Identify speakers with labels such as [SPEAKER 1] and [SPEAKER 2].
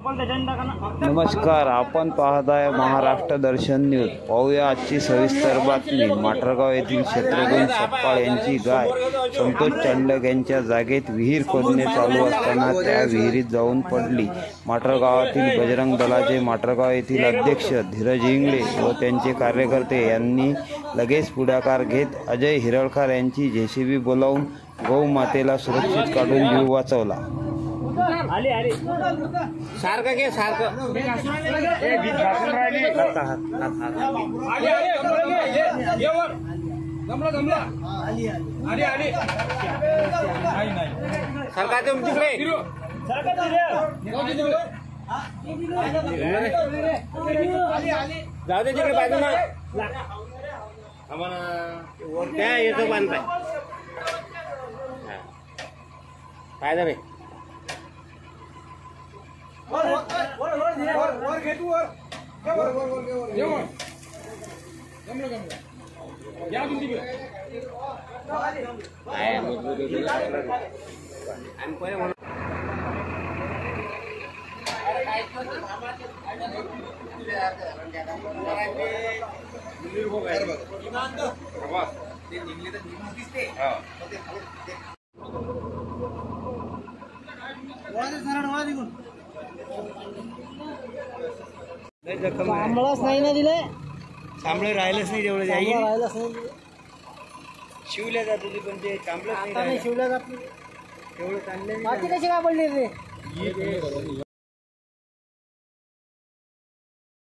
[SPEAKER 1] नमस्कार, आपण पाहत आहे महाराष्ट्र दर्शन न्यूज। पाहूया आजची सविस्तर बातमी। माटरगाव येथील शत्रुघ्न सपकाळ यांची गाय संतोष चंडक यांच्या जागेत विहीर खोदणे चालू असताना त्या विहिरीत जाऊन पडली। माटरगावातील बजरंग दलाचे माटरगाव येथील अध्यक्ष धीरज इंगळे व त्यांचे कार्यकर्ते यांनी लगेच पुढाकार घेत अजय हिरळकर यांची जेसीबी बोलावून गौमातेला सुरक्षित काढून जीव वाचवला।
[SPEAKER 2] आले आले सारखं घे सारखं ए बीज घासून राहिली हात जमला जमला आली आली आली नाही नाही सारखा तुमच्याकडे सारखा जाऊ दे तिकडे बाजूला आम्हाला वर त्या येतो बांधताय काय झाले वर घे तू वर जमलं या तुमची काय मजबूत आणि पहिले म्हणून
[SPEAKER 3] आम्हालाच नाही ना दिले
[SPEAKER 2] सांभळे राहिलंच नाही तेवढं
[SPEAKER 3] राहिलंच नाही
[SPEAKER 2] शिवल्या जात होती पण ते चांगलं
[SPEAKER 3] आता नाही शिवल्या जात
[SPEAKER 2] तेवढं चांगलं
[SPEAKER 3] माती कशी काय पडली रे